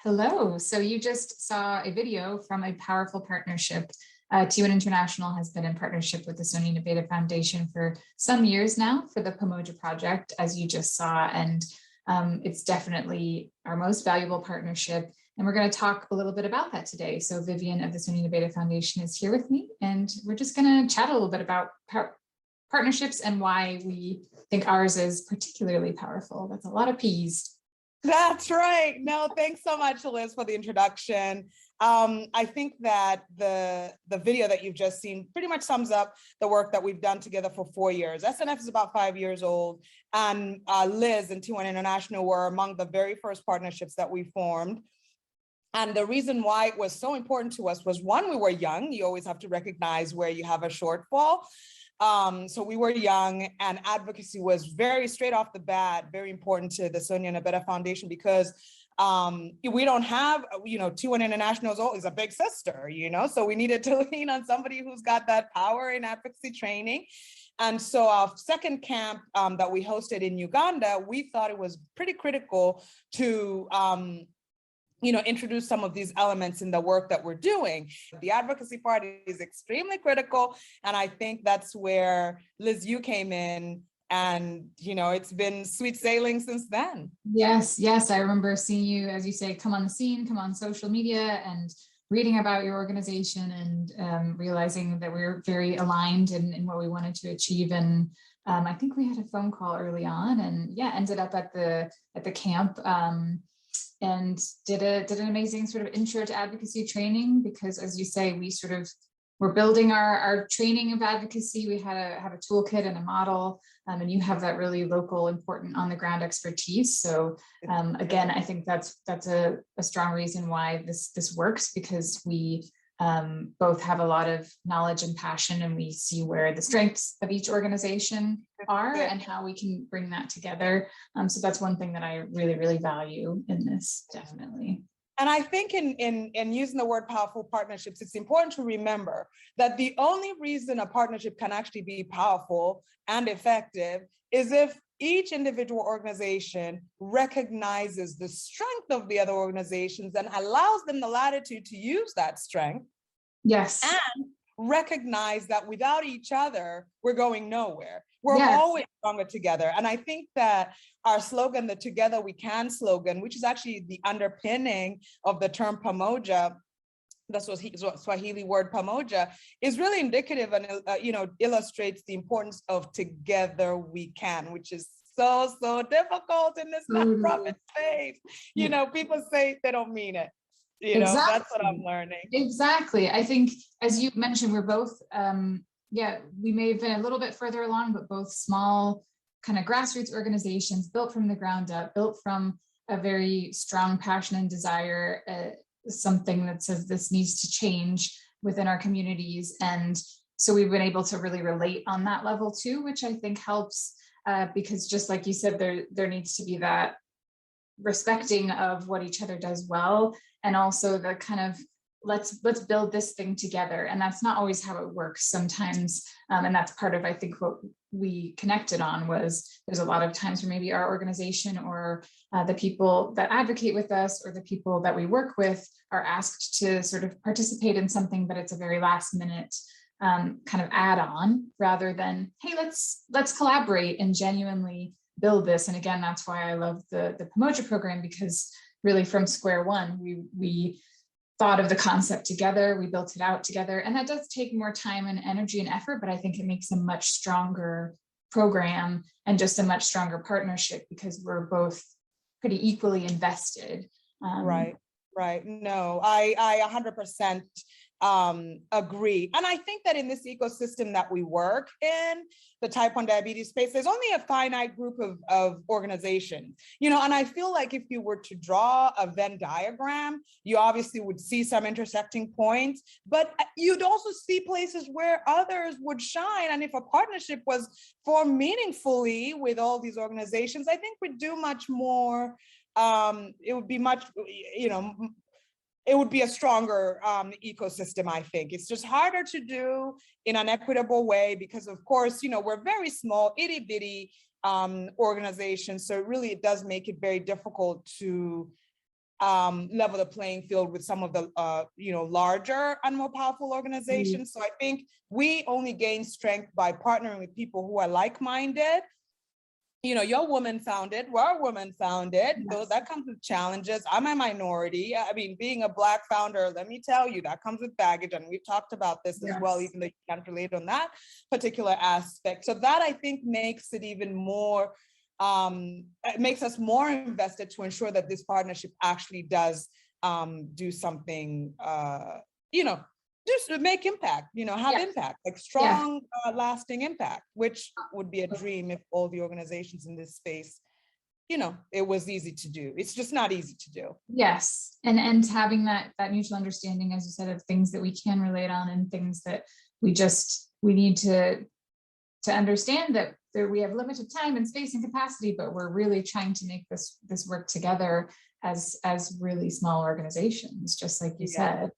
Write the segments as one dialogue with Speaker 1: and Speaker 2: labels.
Speaker 1: Hello. So you just saw a video from a powerful partnership. T1 International has been in partnership with the Sonia Nabeta Foundation for some years now for the Pomoja project, as you just saw, and it's definitely our most valuable partnership. And we're going to talk a little bit about that today. So Vivian of the Sonia Nabeta Foundation is here with me, and we're just going to chat a little bit about partnerships and why we think ours is particularly powerful. That's a lot of P's.
Speaker 2: That's right. No, thanks so much, Liz, for the introduction. I think that the video that you've just seen pretty much sums up the work that we've done together for 4 years. SNF is about 5 years old, and Liz and T1 International were among the very first partnerships that we formed. And the reason why it was so important to us was, one, we were young. You always have to recognize where you have a shortfall. So we were young, and advocacy was very straight off the bat, very important to the Sonia Nabeta Foundation, because we don't have, T1 International is a big sister, so we needed to lean on somebody who's got that power in advocacy training. And so our second camp that we hosted in Uganda, we thought it was pretty critical to introduce some of these elements in the work that we're doing. The advocacy part is extremely critical. And I think that's where, Liz, you came in, and, it's been sweet sailing since then.
Speaker 1: Yes. I remember seeing you, as you say, come on the scene, come on social media, and reading about your organization, and realizing that we were very aligned in what we wanted to achieve. And I think we had a phone call early on, and ended up at the camp. And did an amazing sort of intro to advocacy training, because, as you say, we're building our training of advocacy. We have a toolkit and a model, and you have that really local, important, on the ground expertise. So again, I think that's a strong reason why this works, because we both have a lot of knowledge and passion, and we see where the strengths of each organization are and how we can bring that together. So that's one thing that I really, really value in this, definitely.
Speaker 2: And I think in using the word powerful partnerships, it's important to remember that the only reason a partnership can actually be powerful and effective is if each individual organization recognizes the strength of the other organizations and allows them the latitude to use that strength.
Speaker 1: Yes.
Speaker 2: And recognize that without each other, we're going nowhere. We're always stronger together. And I think that our slogan, the Together We Can slogan, which is actually the underpinning of the term Pomoja, the Swahili word Pomoja, is really indicative and illustrates the importance of Together We Can, which is so difficult in this nonprofit space. People say they don't mean it. Exactly. That's what I'm learning.
Speaker 1: Exactly. I think, as you mentioned, we're both, we may have been a little bit further along, but both small kind of grassroots organizations built from the ground up, built from a very strong passion and desire, something that says this needs to change within our communities. And so we've been able to really relate on that level too, which I think helps, because just like you said, there needs to be that respecting of what each other does well, and also the kind of let's build this thing together. And that's not always how it works sometimes, and that's part of, I think, what we connected on was there's a lot of times where maybe our organization or the people that advocate with us or the people that we work with are asked to sort of participate in something, but it's a very last minute kind of add on, rather than, hey, let's collaborate and genuinely build this. And again, that's why I love the Pomoja program, because really from square one, we thought of the concept together, we built it out together, and that does take more time and energy and effort, but I think it makes a much stronger program and just a much stronger partnership, because we're both pretty equally invested.
Speaker 2: Right. No, I 100% agree. And I think that in this ecosystem that we work in, the type 1 diabetes space, there's only a finite group of organizations, and I feel like if you were to draw a Venn diagram, you obviously would see some intersecting points, but you'd also see places where others would shine. And if a partnership was formed meaningfully with all these organizations, I think we'd do much more. It would be much, it would be a stronger ecosystem, I think. It's just harder to do in an equitable way because, of course, we're very small, itty bitty organizations. So it really does make it very difficult to level the playing field with some of the larger and more powerful organizations. So I think we only gain strength by partnering with people who are like-minded. You're woman founded, we're woman founded.
Speaker 1: Yes.
Speaker 2: So that comes with challenges. I'm a minority. I mean, being a Black founder, let me tell you, that comes with baggage. And we've talked about this as well, even though you can't relate on that particular aspect. So that, I think, makes it even more, it makes us more invested to ensure that this partnership actually does do something, just to make impact, have impact, like strong, lasting impact, which would be a dream if all the organizations in this space, it was easy to do. It's just not easy to do.
Speaker 1: Yes, and having that mutual understanding, as you said, of things that we can relate on and things that we need to understand that we have limited time and space and capacity, but we're really trying to make this work together as really small organizations, just like you said.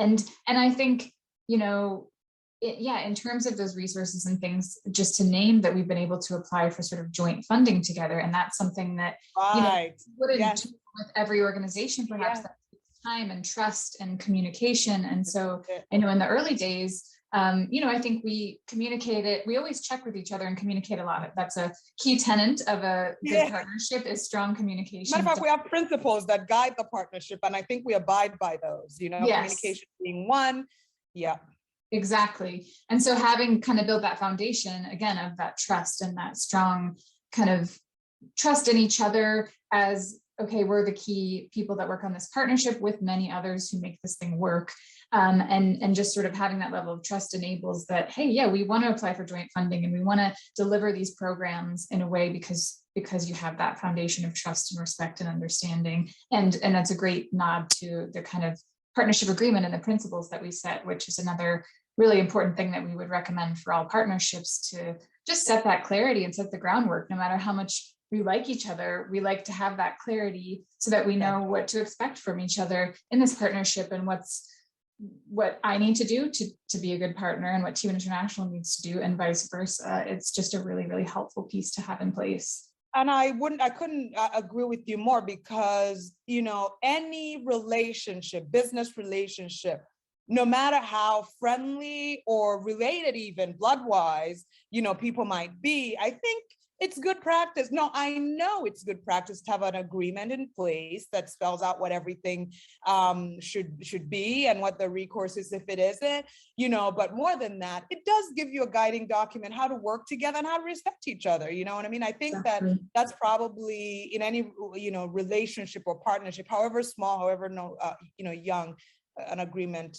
Speaker 1: And I think, in terms of those resources and things, just to name that we've been able to apply for sort of joint funding together. And that's something that, wouldn't do with every organization, perhaps that takes time and trust and communication. And so I know in the early days, I think we communicated, we always check with each other and communicate a lot. That's a key tenet of a good partnership, is strong communication.
Speaker 2: Matter of fact, we have principles that guide the partnership, and I think we abide by those, communication being one. Yeah.
Speaker 1: Exactly. And so having kind of built that foundation, again, of that trust and that strong kind of trust in each other as, okay, we're the key people that work on this partnership with many others who make this thing work. And just sort of having that level of trust enables that, hey, we want to apply for joint funding and we want to deliver these programs in a way because you have that foundation of trust and respect and understanding. And that's a great nod to the kind of partnership agreement and the principles that we set, which is another really important thing that we would recommend for all partnerships, to just set that clarity and set the groundwork. No matter how much we like each other, we like to have that clarity so that we know what to expect from each other in this partnership, and what I need to do to be a good partner and what T1 International needs to do, and vice versa. It's just a really, really helpful piece to have in place.
Speaker 2: And I couldn't agree with you more, because, any relationship, business relationship, no matter how friendly or related, even blood-wise, people might be, I think it's good practice. No, I know it's good practice to have an agreement in place that spells out what everything should be and what the recourse is if it isn't, but more than that, it does give you a guiding document, how to work together and how to respect each other. You know what I mean? I think that's probably in any, relationship or partnership, however small, however young, an agreement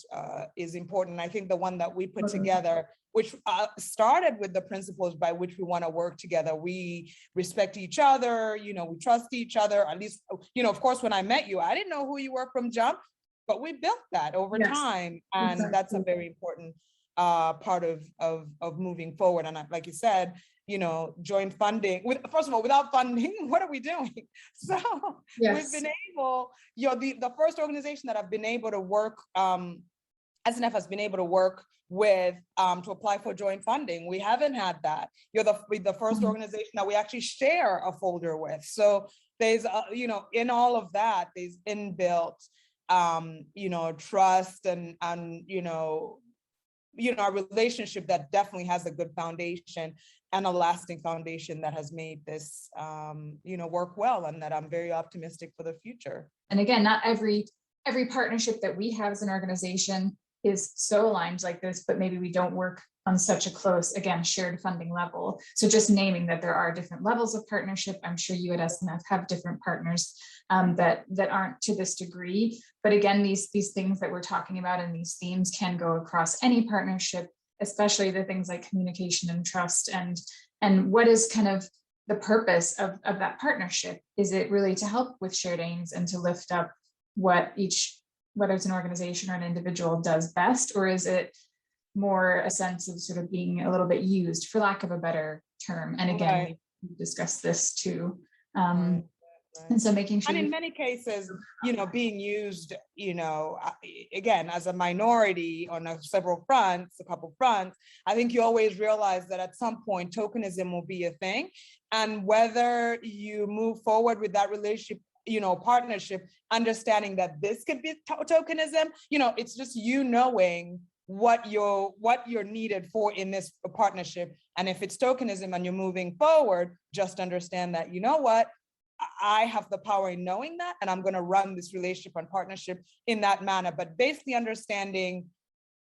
Speaker 2: is important. I think the one that we put together, which started with the principles by which we want to work together. We respect each other, we trust each other, at least, of course, when I met you, I didn't know who you were from jump, but we built that over time. And that's a very important part of moving forward. And like you said, joint funding, first of all, without funding, what are we doing? So we've been able, the first organization that I've been able to work, SNF has been able to work with to apply for joint funding. We haven't had that. You're the first organization that we actually share a folder with. So there's, in all of that, there's inbuilt, trust and a relationship that definitely has a good foundation and a lasting foundation that has made this, work well, and that I'm very optimistic for the future.
Speaker 1: And again, not every partnership that we have as an organization is so aligned like this, but maybe we don't work on such a close, again, shared funding level. So just naming that there are different levels of partnership. I'm sure you at SNF have different partners that aren't to this degree. But again, these things that we're talking about and these themes can go across any partnership, especially the things like communication and trust, and what is kind of the purpose of that partnership. Is it really to help with shared aims and to lift up whether it's an organization or an individual does best, or is it more a sense of sort of being a little bit used, for lack of a better term? And again, we discussed this too. And so making sure.
Speaker 2: And in many cases, being used, again, as a minority on a couple fronts, I think you always realize that at some point tokenism will be a thing. And whether you move forward with that relationship partnership, understanding that this could be tokenism. It's just knowing what you're needed for in this partnership. And if it's tokenism and you're moving forward, just understand that, I have the power in knowing that, and I'm going to run this relationship and partnership in that manner. But basically understanding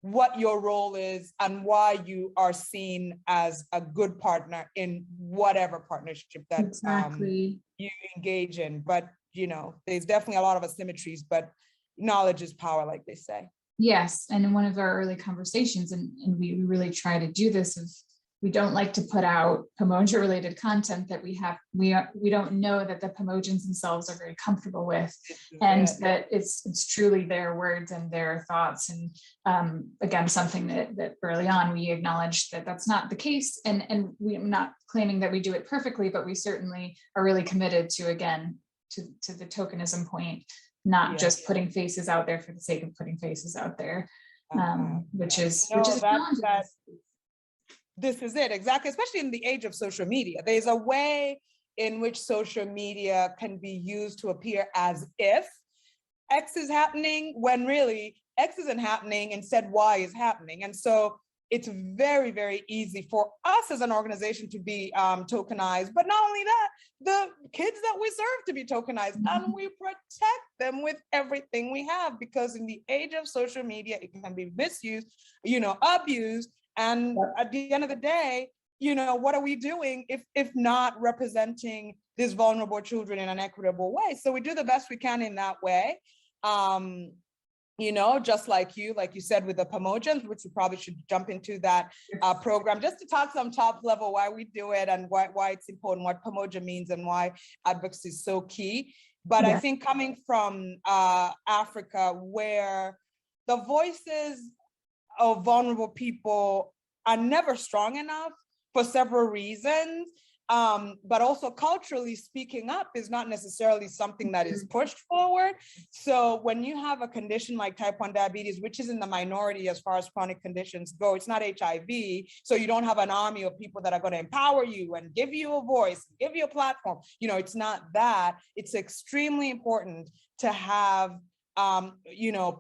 Speaker 2: what your role is and why you are seen as a good partner in whatever partnership that
Speaker 1: exactly.
Speaker 2: You engage in. But, there's definitely a lot of asymmetries, but knowledge is power, like they say.
Speaker 1: Yes. And in one of our early conversations, and we really try to do this, we don't like to put out Pomoja related content that we don't know that the Pomojans themselves are very comfortable with, and that it's truly their words and their thoughts. And again, something that early on we acknowledged that that's not the case, and we're not claiming that we do it perfectly, but we certainly are really committed to, again, to the tokenism point, not just putting faces out there for the sake of putting faces out there, which is
Speaker 2: this is it, exactly, especially in the age of social media. There's a way in which social media can be used to appear as if X is happening, when really X isn't happening, instead Y is happening. And so it's very, very easy for us as an organization to be tokenized, but not only that, the kids that we serve to be tokenized, and we protect them with everything we have, because in the age of social media, it can be misused, abused. And at the end of the day, what are we doing if not representing these vulnerable children in an equitable way? So we do the best we can in that way. Just like you said, with the Pomojans, which we probably should jump into that program, just to talk some top level why we do it and why it's important, what Pomoja means and why advocacy is so key. But I think coming from Africa, where the voices of vulnerable people are never strong enough for several reasons, but also culturally, speaking up is not necessarily something that is pushed forward. So when you have a condition like type 1 diabetes, which is in the minority as far as chronic conditions go, it's not HIV, so you don't have an army of people that are going to empower you and give you a voice, give you a platform. It's not that. It's extremely important to have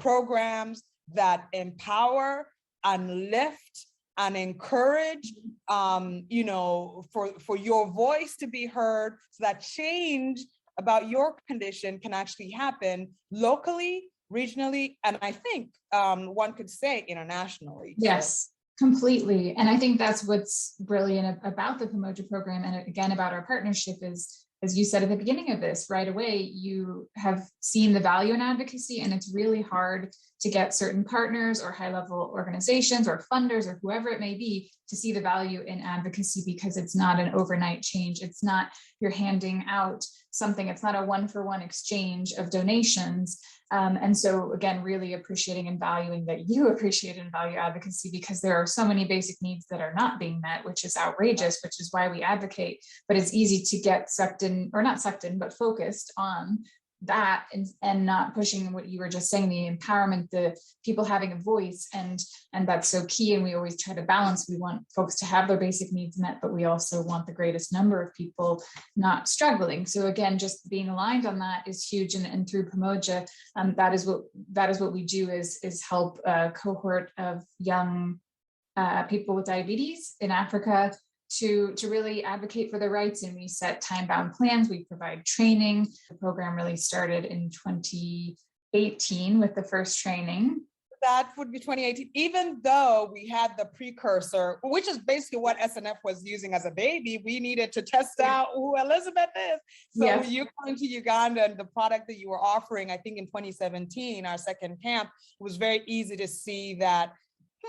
Speaker 2: programs that empower and lift and encourage, for your voice to be heard, so that change about your condition can actually happen locally, regionally, and I think one could say internationally.
Speaker 1: Yes, completely. And I think that's what's brilliant about the Pomoja program, and again, about our partnership is, as you said at the beginning of this, right away, you have seen the value in advocacy, and it's really hard to get certain partners or high-level organizations or funders or whoever it may be to see the value in advocacy, because it's not an overnight change. It's not you're handing out something. It's not a one-for-one exchange of donations. And so again, really appreciating and valuing that you appreciate and value advocacy, because there are so many basic needs that are not being met, which is outrageous, which is why we advocate. But it's easy to get sucked in, or not sucked in, but focused on that, and not pushing what you were just saying, the empowerment, the people having a voice, and that's so key. And we always try to balance. We want folks to have their basic needs met, but we also want the greatest number of people not struggling. So again, just being aligned on that is huge. And through Pomoja, that is what we do, is help a cohort of young people with diabetes in Africa to really advocate for their rights. And we set time-bound plans. We provide training. The program really started in 2018 with the first training.
Speaker 2: That would be 2018, even though we had the precursor, which is basically what SNF was using as a baby. We needed to test out who Elizabeth is. So you come to Uganda, and the product that you were offering, I think in 2017, our second camp, it was very easy to see that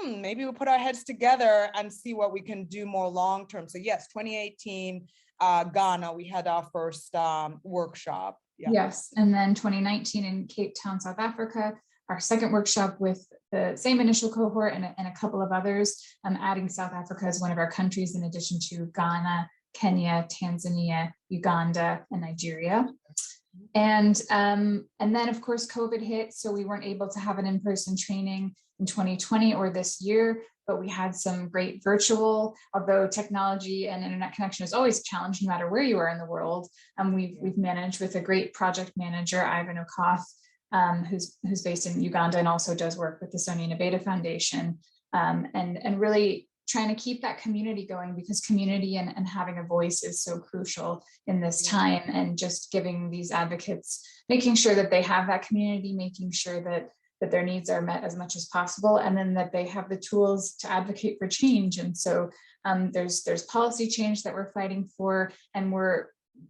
Speaker 2: maybe we'll put our heads together and see what we can do more long-term. So yes, 2018, Ghana, we had our first workshop.
Speaker 1: Yes, and then 2019 in Cape Town, South Africa, our second workshop with the same initial cohort and a couple of others, adding South Africa as one of our countries, in addition to Ghana, Kenya, Tanzania, Uganda, and Nigeria. And then of course, COVID hit, so we weren't able to have an in-person training in 2020 or this year, but we had some great virtual, although technology and internet connection is always a challenge no matter where you are in the world. We've managed with a great project manager, Ivan Okoth, who's based in Uganda and also does work with the Sonia Nabeta Foundation, and really trying to keep that community going, because community and having a voice is so crucial in this time, and just giving these advocates, making sure that they have that community, making sure that their needs are met as much as possible, and then that they have the tools to advocate for change. And so there's policy change that we're fighting for, and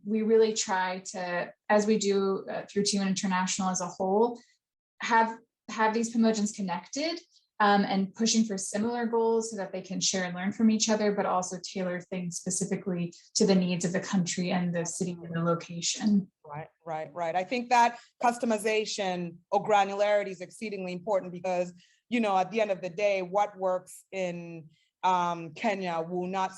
Speaker 1: we really try to, as we do through T1 International as a whole, have these Pamojans connected, and pushing for similar goals so that they can share and learn from each other, but also tailor things specifically to the needs of the country and the city and the location.
Speaker 2: Right. I think that customization or granularity is exceedingly important, because, at the end of the day, what works in Kenya will not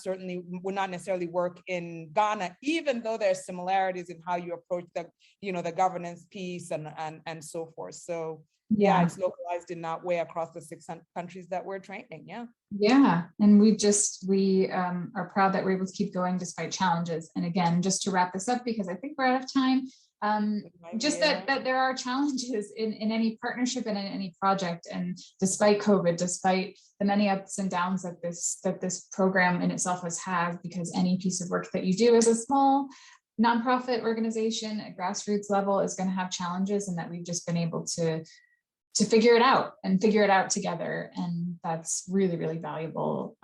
Speaker 2: necessarily work in Ghana, even though there's similarities in how you approach the governance piece and so forth. So yeah, it's localized in that way across the 6 countries that we're training. Yeah,
Speaker 1: and we are proud that we're able to keep going despite challenges. And again, just to wrap this up, because I think we're out of time, that there are challenges in any partnership and in any project. And despite COVID, despite the many ups and downs that this program in itself has had, because any piece of work that you do as a small nonprofit organization at grassroots level is going to have challenges, and that we've just been able to figure it out together. And that's really, really valuable.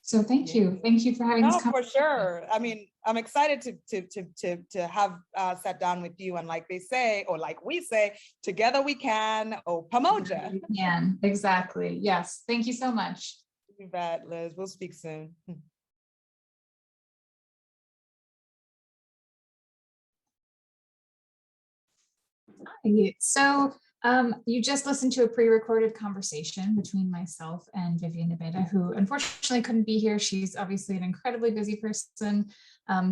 Speaker 1: So thank you for having this conversation.
Speaker 2: For sure. I mean, I'm excited to have sat down with you, and like they say, or like we say, together we can, Pamoja.
Speaker 1: We can, exactly. Yes. Thank you so much.
Speaker 2: You bet, Liz. We'll speak soon.
Speaker 1: So you just listened to a pre-recorded conversation between myself and Vivian Nabeta, who unfortunately couldn't be here. She's obviously an incredibly busy person,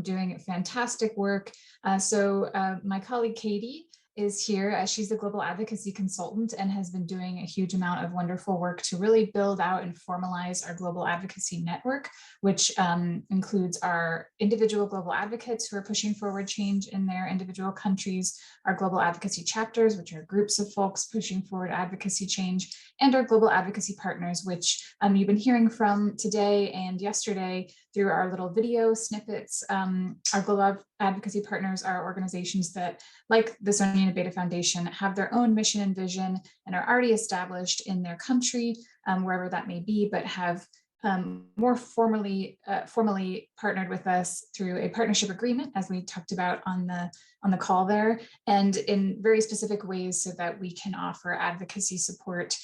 Speaker 1: doing fantastic work. So my colleague Katie is here. She's a global advocacy consultant and has been doing a huge amount of wonderful work to really build out and formalize our global advocacy network, which includes our individual global advocates who are pushing forward change in their individual countries, our global advocacy chapters, which are groups of folks pushing forward advocacy change, and our global advocacy partners, which you've been hearing from today and yesterday through our little video snippets. Our global advocacy partners are organizations that, like the Sonia Nabeta Foundation, have their own mission and vision and are already established in their country, wherever that may be, but have more formally partnered with us through a partnership agreement, as we talked about on the call there, and in very specific ways, so that we can offer advocacy support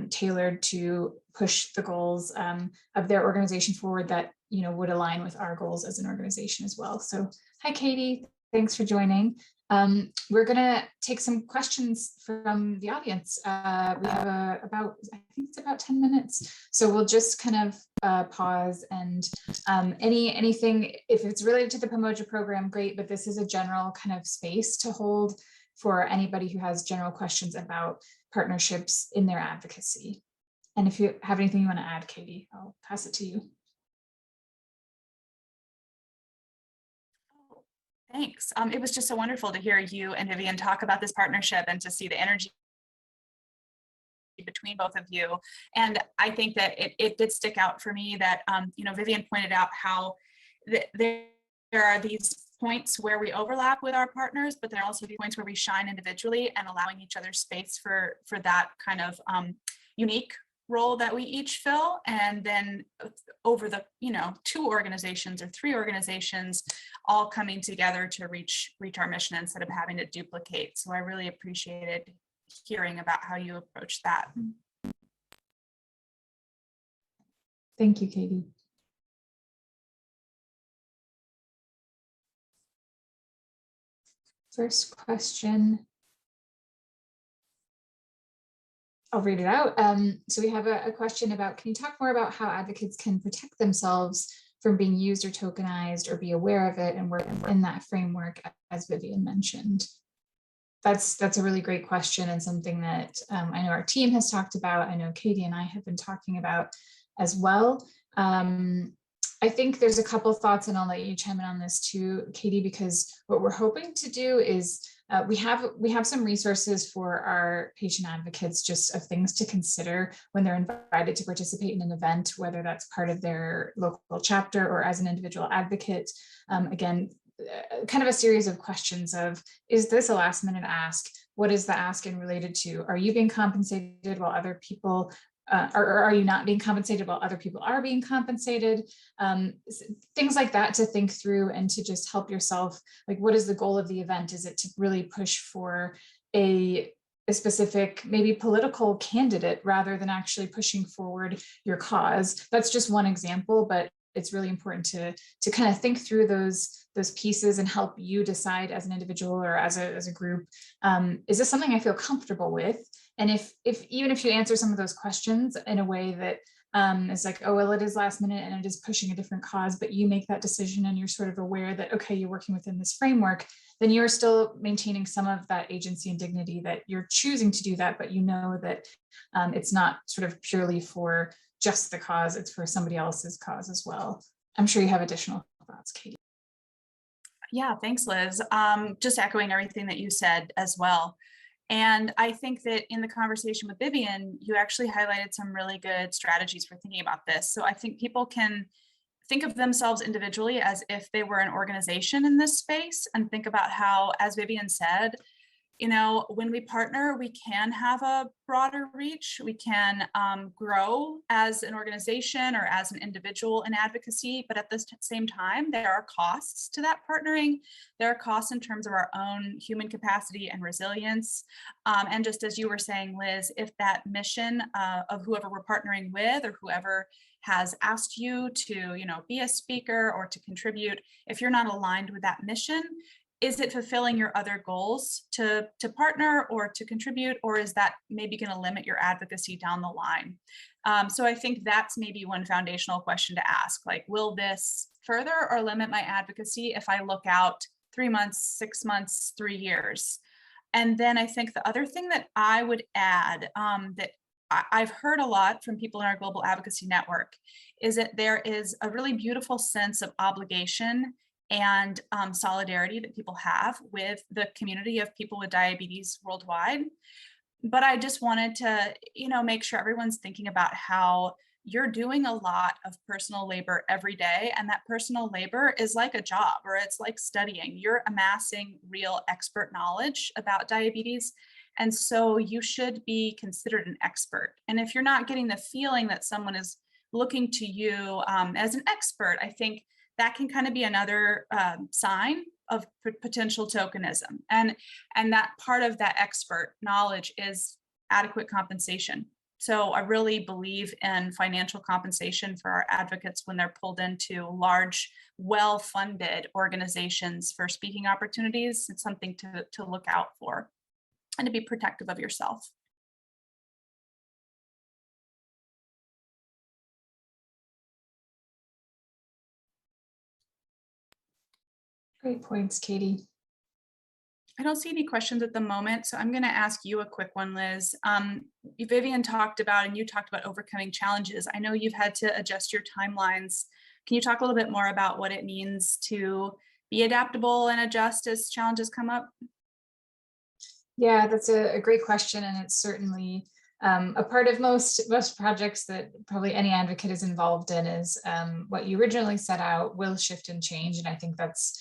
Speaker 1: tailored to push the goals of their organization forward that would align with our goals as an organization as well. So hi, Katie. Thanks for joining. We're going to take some questions from the audience. We have I think it's about 10 minutes. So we'll just kind of pause, and anything, if it's related to the Pamoja program, great, but this is a general kind of space to hold for anybody who has general questions about partnerships in their advocacy. And if you have anything you want to add, Katie, I'll pass it to you.
Speaker 3: Thanks. It was just so wonderful to hear you and Vivian talk about this partnership and to see the energy between both of you. And I think that it did stick out for me that, Vivian pointed out how there are these points where we overlap with our partners, but there are also the points where we shine individually, and allowing each other space for that kind of unique role that we each fill. And then over the 2 organizations or 3 organizations all coming together to reach our mission instead of having to duplicate. So I really appreciated hearing about how you approach that.
Speaker 1: Thank you, Katie. First question. I'll read it out. So we have a question about, can you talk more about how advocates can protect themselves from being used or tokenized, or be aware of it and work in that framework, as Vivian mentioned? That's a really great question, and something that I know our team has talked about. I know Katie and I have been talking about. as well. I think there's a couple of thoughts, and I'll let you chime in on this too, Katie, because what we're hoping to do is we have some resources for our patient advocates, just of things to consider when they're invited to participate in an event, whether that's part of their local chapter or as an individual advocate. Again, kind of a series of questions of, is this a last minute ask? What is the ask in related to? Are you being compensated while other people or are you not being compensated while other people are being compensated? Things like that to think through and to just help yourself. Like, what is the goal of the event? Is it to really push for a specific, maybe political candidate rather than actually pushing forward your cause? That's just one example, but it's really important to kind of think through those pieces and help you decide as an individual or as a group. Is this something I feel comfortable with? And if even if you answer some of those questions in a way that is like, oh, well, it is last minute and it is pushing a different cause, but you make that decision and you're sort of aware that, okay, you're working within this framework, then you're still maintaining some of that agency and dignity that you're choosing to do that, but you know that it's not sort of purely for just the cause, it's for somebody else's cause as well. I'm sure you have additional thoughts, Katie.
Speaker 3: Yeah, thanks, Liz. Just echoing everything that you said as well. And I think that in the conversation with Vivian, you actually highlighted some really good strategies for thinking about this. So I think people can think of themselves individually as if they were an organization in this space, and think about how, as Vivian said, you know, when we partner, we can have a broader reach. We can grow as an organization or as an individual in advocacy, but at the same time, there are costs to that partnering. There are costs in terms of our own human capacity and resilience. And just as you were saying, Liz, if that mission of whoever we're partnering with or whoever has asked you to, you know, be a speaker or to contribute, if you're not aligned with that mission, is it fulfilling your other goals to partner or to contribute, or is that maybe going to limit your advocacy down the line? So I think that's maybe one foundational question to ask, like, will this further or limit my advocacy if I look out 3 months, 6 months, 3 years? And then I think the other thing that I would add that I've heard a lot from people in our global advocacy network is that there is a really beautiful sense of obligation and solidarity that people have with the community of people with diabetes worldwide. But I just wanted to, you know, make sure everyone's thinking about how you're doing a lot of personal labor every day, and that personal labor is like a job, or it's like studying. You're amassing real expert knowledge about diabetes, and so you should be considered an expert. And if you're not getting the feeling that someone is looking to you as an expert, I think that can kind of be another sign of potential tokenism. And that part of that expert knowledge is adequate compensation. So I really believe in financial compensation for our advocates when they're pulled into large, well-funded organizations for speaking opportunities. It's something to look out for and to be protective of yourself.
Speaker 1: Great points, Katie.
Speaker 3: I don't see any questions at the moment, so I'm going to ask you a quick one, Liz. Vivian talked about, and you talked about overcoming challenges. I know you've had to adjust your timelines. Can you talk a little bit more about what it means to be adaptable and adjust as challenges come up?
Speaker 1: Yeah, that's a great question, and it's certainly a part of most projects that probably any advocate is involved in. Is what you originally set out will shift and change, and I think that's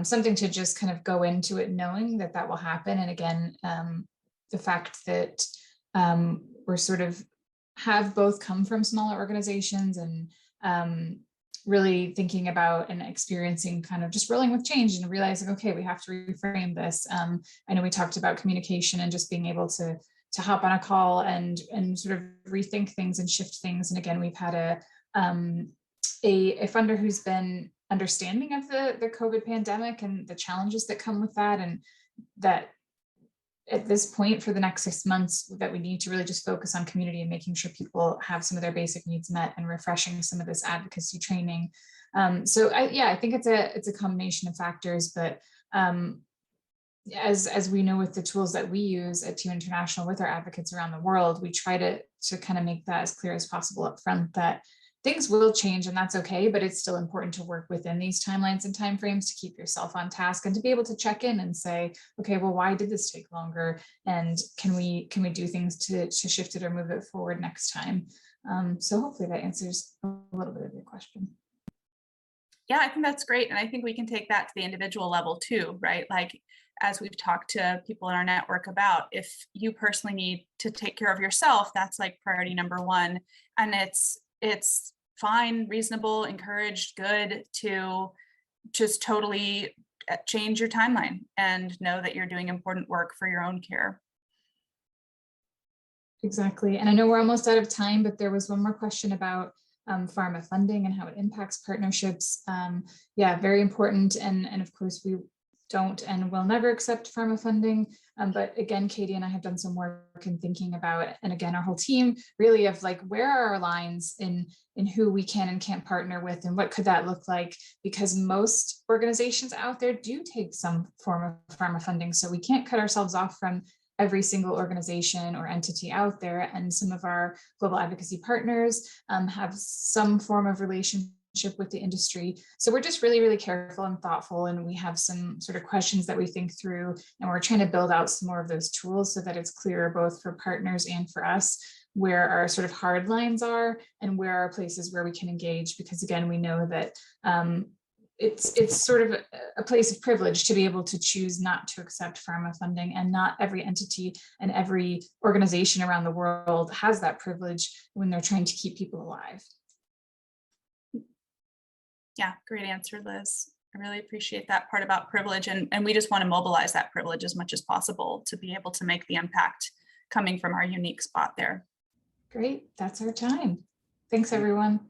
Speaker 1: something to just kind of go into it knowing that that will happen. And again, the fact that we're sort of have both come from smaller organizations and really thinking about and experiencing kind of just rolling with change and realizing, okay, we have to reframe this. I know we talked about communication and just being able to hop on a call and sort of rethink things and shift things. And again, we've had a funder who's been understanding of the COVID pandemic and the challenges that come with that, and that at this point for the next 6 months that we need to really just focus on community and making sure people have some of their basic needs met and refreshing some of this advocacy training. So I think it's a combination of factors, but as we know with the tools that we use at T1 International with our advocates around the world, we try to kind of make that as clear as possible up front that things will change and that's okay, but it's still important to work within these timelines and timeframes to keep yourself on task and to be able to check in and say, okay, well, why did this take longer? And can we do things to shift it or move it forward next time? So hopefully that answers a little bit of your question.
Speaker 3: Yeah, I think that's great. And I think we can take that to the individual level too, right? Like, as we've talked to people in our network about, if you personally need to take care of yourself, that's like priority number one. And it's fine, reasonable, encouraged, good to just totally change your timeline and know that you're doing important work for your own care.
Speaker 1: Exactly. And I know we're almost out of time, but there was one more question about pharma funding and how it impacts partnerships. Yeah, very important. And of course, we don't and will never accept pharma funding. But again, Katie and I have done some work in thinking about, and again, our whole team really of like, where are our lines in who we can and can't partner with, and what could that look like? Because most organizations out there do take some form of pharma funding. So we can't cut ourselves off from every single organization or entity out there. And some of our global advocacy partners have some form of relationship with the industry. So we're just really, really careful and thoughtful. And we have some sort of questions that we think through, and we're trying to build out some more of those tools so that it's clearer both for partners and for us where our sort of hard lines are and where are places where we can engage. Because again, we know that it's sort of a place of privilege to be able to choose not to accept pharma funding, and not every entity and every organization around the world has that privilege when they're trying to keep people alive.
Speaker 3: Yeah, great answer, Liz. I really appreciate that part about privilege, and we just want to mobilize that privilege as much as possible to be able to make the impact coming from our unique spot there.
Speaker 1: Great, that's our time. Thanks, everyone.